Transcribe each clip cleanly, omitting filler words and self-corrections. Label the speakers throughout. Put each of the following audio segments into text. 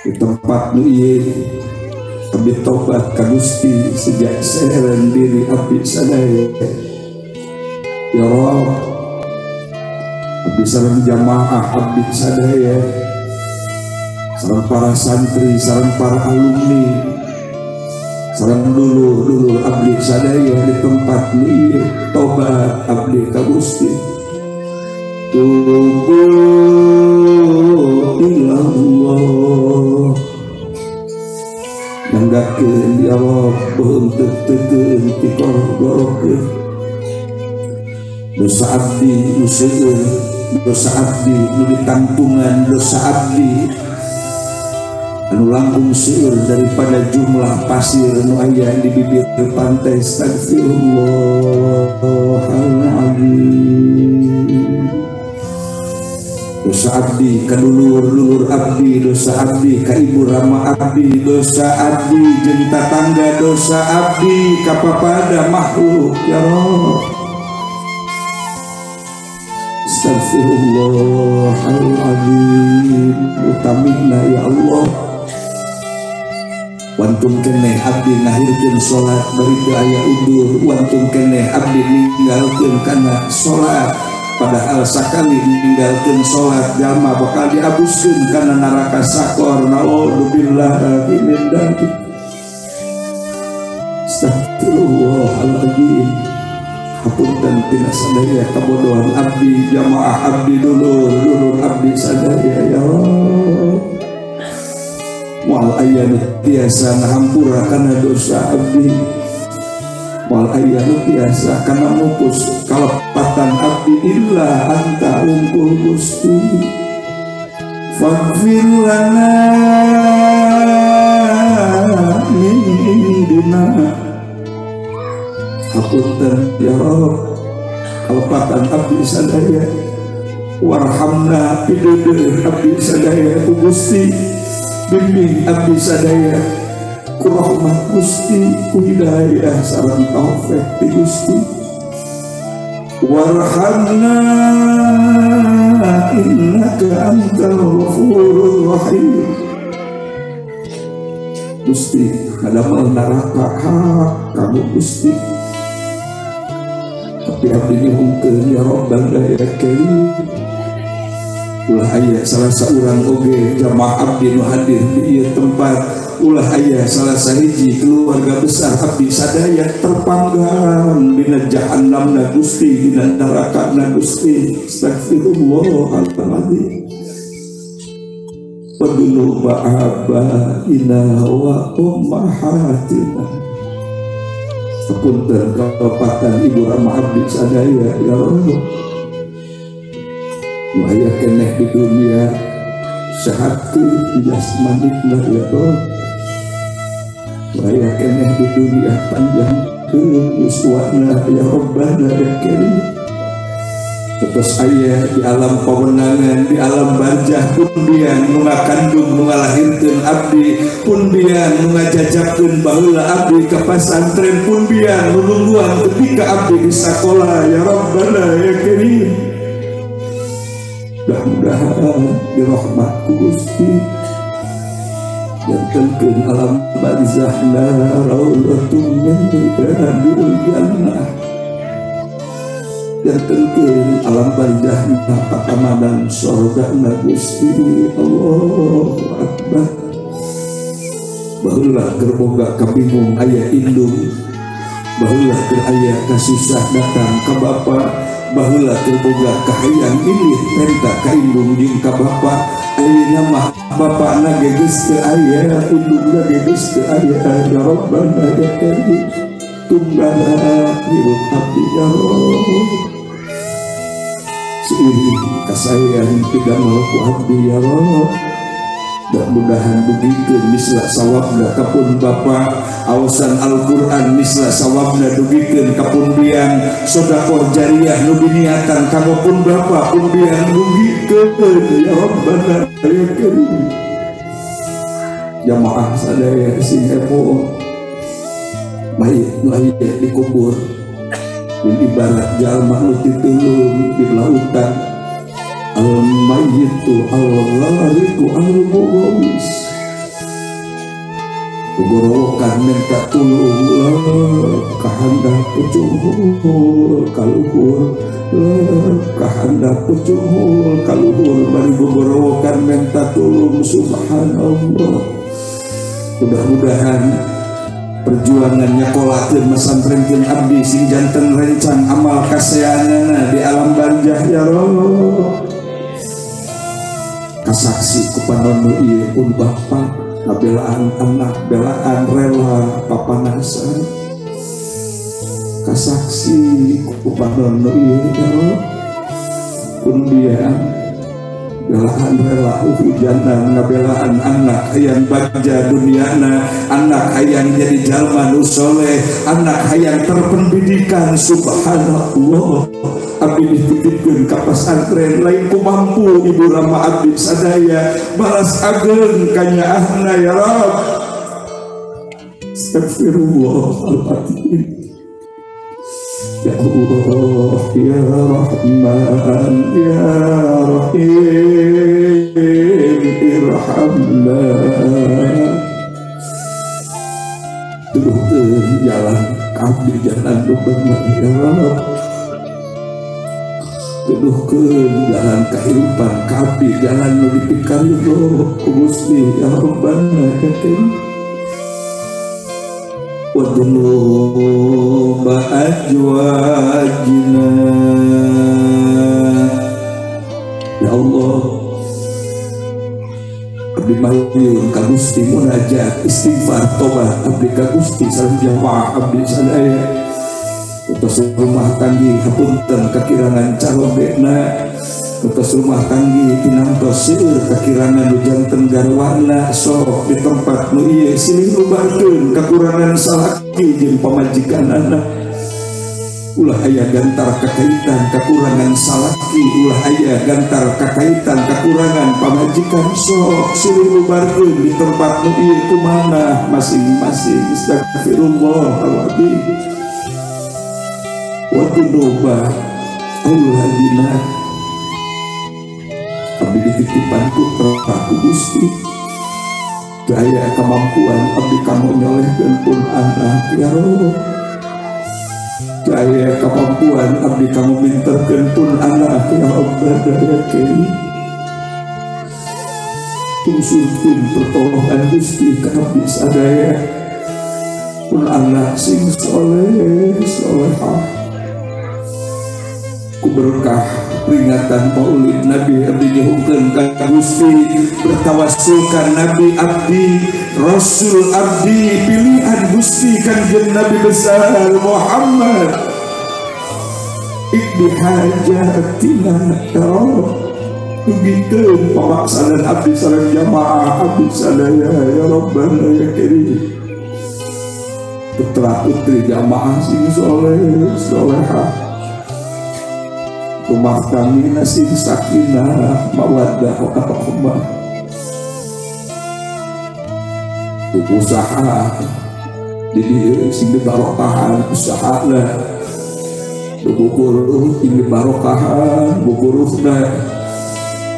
Speaker 1: di tempat nu ieu abdi tobat ka Gusti sejak saeureun diri abdi sadaya. Ya Rabb, abdi sareng jamaah abdi sadaya, sareng para santri, sareng para alumni, sareng dulur-dulur abdi sadaya di tempat nu ieu tobat abdi ka Gusti. Tubu ilallah nanggakeun ya Allah beung teu-teukeun ti korok-korokkeun dosa abdi nu seueur, dosa abdi nu ditampungan, dosa abdi anu langkung seueur daripada jumlah pasir nu aya di bibir pantai. Astagfirullahaladzim. Dosa abdi ka dulur-dulur abdi, dosa abdi ka ibu rama abdi, dosa abdi jeung tatangga, dosa abdi ka papada makhluk ya Rabb. Astagfirullahaladzim. Utamina ya Allah, wantun keneh abdi ngahirkeun salat bari teu aya udur, wantun keneh abdi ninggalkeun kana salat padahal sakali ninggalkeun salat jalma bakal diabuskeun kana neraka sakor. Naudzubillah min dzalik. Astagfirullahaladzim. Hapunten tina sadaya kabodohan abdi, jamaah abdi, dulur abdi sadaya ya Allah. Moal aya nu tiasa ngahampura kana dosa abdi, moal aya nu tiasa kana mupus kalepatan abdi, illa anta unggul Gusti. Faghfir lana min indina. Hapunten ya Rabb, kalepatan abdi sadaya, warhamna pideudeun abdi sadaya ku Gusti, bimbing abdi sadaya ku rahmat Gusti, ku hidayah sareng taufik ti Gusti. Warhamna innaka antal ghafurur rahim. Gusti ngadamel neraka hak kamu Gusti, tapi abdi nyuhungkeun ya Rabbal ya Karim. Ulah aya salah saurang oge jamaah abdi nu hadir di ieu tempat, ulah aya salah sahiji keluarga besar abdi sadaya terpanggang dina jahannamna Gusti, dina nerakana Gusti. Astagfirullahaladzim. Wa dunuba abaina wa ummahatina. Hapunten kalepatan ibu rama abdi sadaya ya Allah. Wahaya keneh di dunia sehat jasmanina ya Allah. Wahaya keneh di dunia panjang uswana ya Rabbana ya Karim. Terus aya di alam pemenangan, di alam barzah pundian nu ngakandung nu ngalahirkeun abdi, pundian nu ngajajabkeun baheula abdi ka pasantren, pundian nu nungguan ketika abdi di sakola ya Rabbana ya Karim. Mudah-mudahan dirahmat ku Gusti jantenkeun alam barzahna raudhatun min riyadil jannah, jantenkeun alam barzahna pakamanan surgana Gusti. Allahu Akbar. Baheula keur boga kabingung aya indung, baheula keur aya kasusah datang ka bapa, baheula keur boga kahayang ilih penta ka indung jeung ka bapa. Ayeuna mah bapana ge geus teu aya, indungna ge geus teu aya ya Rabbana ya Karim. Tunggana hirup abdi ya Allah, seiring kasayang pidamel ku abdi ya Allah. Mudah-mudahan dugikeun misla sawabna kapun bapa, awasan Al-Qur'an misla sawabna dugikeun kapundian sedekah jariyah nu diniatan kanggo pun bapa, pundian dugikeun ya Rabbana ya Karim. Jamaah sadaya sing heboh mayit nu aya dikubur ibarat jalma nu titulung di lautan. Al-mayyitu al-ghariqu al-mughawis. gorowokan minta tulung kahandap pucung kaluhur kahandap pucung kaluhur bari gorowokan minta tulung subhanallah. Mudah-mudahan perjuangannya kolakeun mesantrenkeun abdi sing janten rencang amal kaseanana di alam barjah ya Allah. Kasaksi ku panono ieu pun Bapa belaan anak, belaan rela papanasan. Kasaksi kupanono ieu ya Allah pun dia belaan rela hujanan ngabelaan anak hayang bagja duniana, anak hayang jadi jalma nu soleh, anak hayang terpendidikan subhanallah. Abdi dititipkeun ka pesantren lain ku mampu ibu rama abdi sadaya balas ageun ka nyaahna ya Rabb. Astagfirullahaladzim. Ya Allah ya Rahman ya Rahim irhamna. Tuduhkeun jalan abdi jalan nu bener ya Rabb. Tuduhkeun jalan kehidupan kabeh jalan nu dipikaridho ku Gusti ya Rabbana ya Karim. Wa dunuba ajwajina ya Allah. Abdi mahyun ka Gusti munajat istighfar tobat abdi ka Gusti sareng jamaah abdi sadaya. Utos rumah tanggi hapunten kakirangan carobena, utos rumah tanggi tinangtos seueur kakirangan nu janten garwana sok di tempat nu ieu silih nubarkeun kakurangan salaki jeung pamajikanana. Ulah aya gantar kakaitan kakurangan salaki, ulah aya gantar kakaitan kakurangan pamajikan sok silih nubarkeun di tempat nu ieu kumaha masing-masing. Astagfirullahaladzim. Waktu doba Allah dina abdi dititipan putra ku Gusti daya kemampuan abdi kamu nyolehkeun pun anak ya Allah. Daya kemampuan abdi kamu minterkeun pun anak ya Allah daya kini tungsulkeun pertolongan Gusti ka abdi sadaya pun anak sing soleh solehah. Ku berkah peringatan Maulid Nabi abdi nyuhungkeun ka Gusti bertawassul Nabi abdi Rasul abdi pilihan Gusti Kanjeng Nabi besar Muhammad ikdi hajatina ya Allah. Dugikeun pamaksanan abdi sareng jamaah abdi sadaya ya Rabbana ya Karim. Putra putri jamaah sing soleh solehah rumah kami nasi sakinah mawaddah warahmah. Usaha jadi sing barokahan usahana bukuruh tinggi barokahan bukuruhna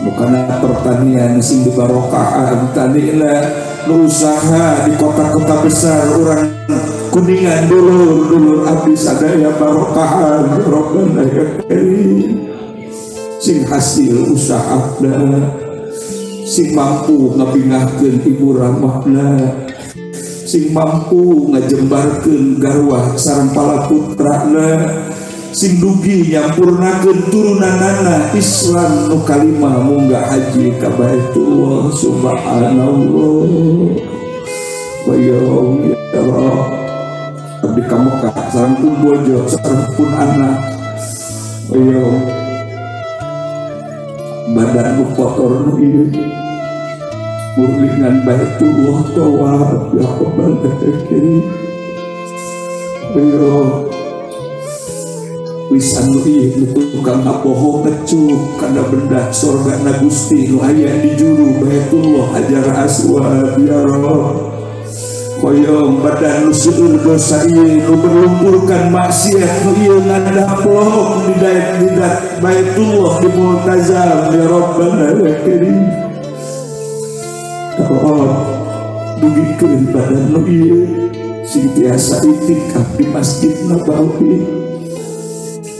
Speaker 1: bukan pertanian sing barokahan tanina usaha di kota-kota besar orang Kuningan dulur abdi sadaya barokahan Rabbana ya Karim. Sing hasil usahana sing mampu ngabingahkeun ibu ramahna, sing mampu ngajembarkeun garwa sareng palaputrana, sing dugi nyampurnakeun turunanana Islam nu kalimah munggah haji ka Baitullah subhanallah. Wa ya Allah abdi ka Mekah sareng pun bojo sareng pun anak ayo badan nu kotor nu ieu murlingan Baitullah tawaf ya Rabbal Karim. Ayo lisan nu ieu tukang apoho ngecuk kana benda sorga na Gusti nu aya di juru Baitullah Hajar Aswad ya Rabb. Koyong badan nu seueur dosa ieu nu berlumpurkan maksiat nu ieu ngadaplok di daerah Baitullah di Multazam ya Rabbana ya Karim. dugikeun badan nu ieu sing tiasa itikaf di Masjid Nabawi.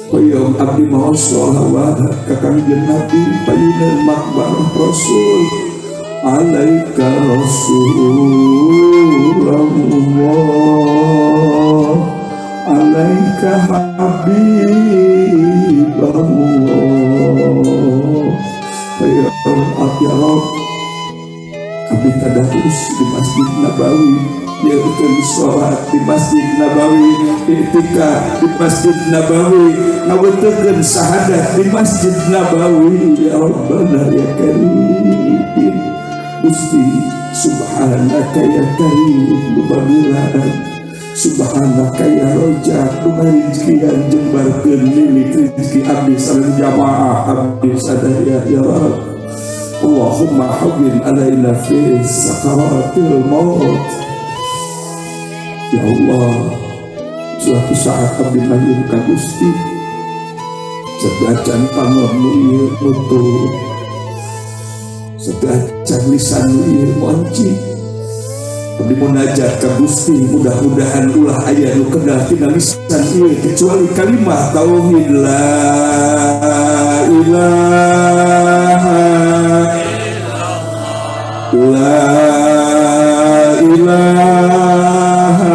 Speaker 1: Hoyong abdi maos sholawat ka Kangjeng Nabi payunan makbarah Rasul alaika Rasulullah alaika Habibullah. Hoyong abdi Rob abdi tadarus di Masjid Nabawi, yaitu sholat di Masjid Nabawi, iktikaf di Masjid Nabawi, ngawetkeun syahadat di Masjid Nabawi. Ya Rabbana ya Karim, Gusti subhanaka ya Karim lubagulaan, subhanaka ya Rojak lumarizkian jembarkeun milik rezeki abdi sareng jamaah abdi sadaya ya Rabb. Allahumma hawwin alaina fi sakaratil maut. Ya Allah, suatu saat abdi mayun ka Gusti sedacan pangor nu ieu nutur, sedacan lisan nu ieu monci. Abdi munajat ka Gusti, mudah-mudahan ulah aya nu kenal tina lisan ieu kecuali kalimat tauhid la ilaha la ilaha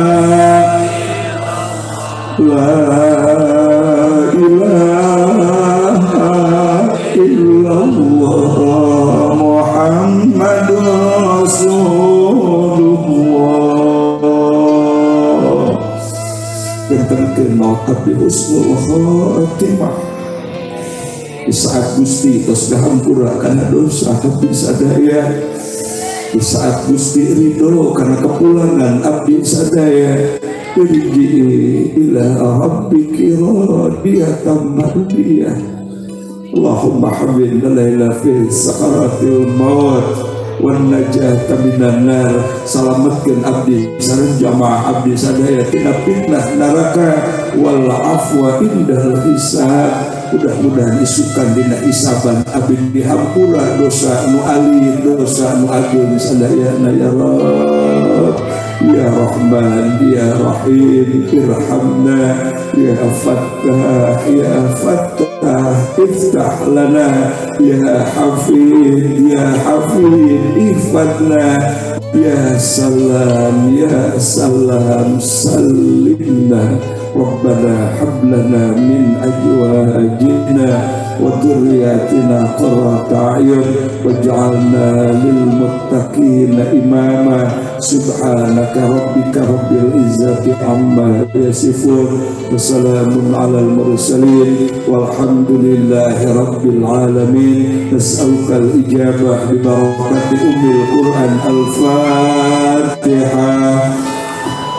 Speaker 1: la ilaha illallah Muhammadur Rasulullah. Tentang maut abdi husnul khatimah di saat Gusti tos gahampura kana dosa abdi sadaya, di saat Gusti ridho karena kepulangan abdi sadaya. Irji'i ila rabbiki radiyatan mardiyah. Allahumma habib laila fi sakaratil maut wan najata minan nar. Salametkeun abdi sareng jamaah abdi sadaya tina fitnah neraka wal afwa indal hisab. Mudah-mudahan isukan dina isaban abdi dihampura dosa nu alih dosa nu agung sadaya ya Rabb. Ya Rahman ya Rahim irhamna ya Fattah ya Fattah iftah lana ya Hafid ya Hafid ifatna ya Salam salimna. Rabbana hablana min azwajina wa dhurriyyatina qurrata a'yun waj'alna lil muttaqina imama. Subhanaka rabbika rabbil izzati amma yasifun wa salamun alal mursalin walhamdulillahi rabbil alamin. Nas'aluka al-ijabah bi barakati ummil Qur'an. Al-Fatihah.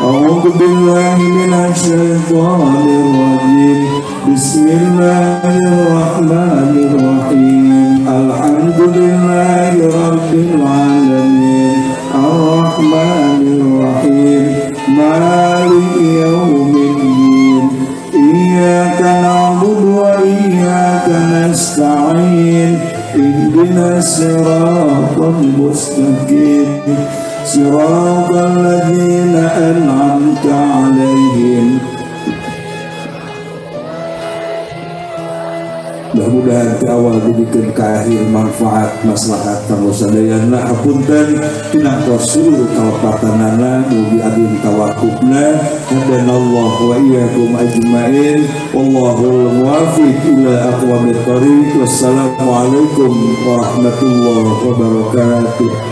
Speaker 1: A'udzu billahi minasyaitonir rajim. Bismillahirrahmanirrahim. Alhamdulillahi rabbil alamin. Ar-Rahmanir-Rahim. Maliki yaumiddin. Iyyaka na'budu wa iyyaka nasta'in. Ihdinas siratal mustaqim. Siratal ladzina an'amta 'alaihim. Mudah-mudahan di awal diberikan ke akhir manfaat maslahat kanggo sadayana. Hapunten tinangtos seluruh kalepatanana mugi adin tawakufna. Hadanallah wa iyyakum ajmain. Wallahul muwaffiq ila aqwamit thoriq. Wassalamualaikum warahmatullahi wabarakatuh.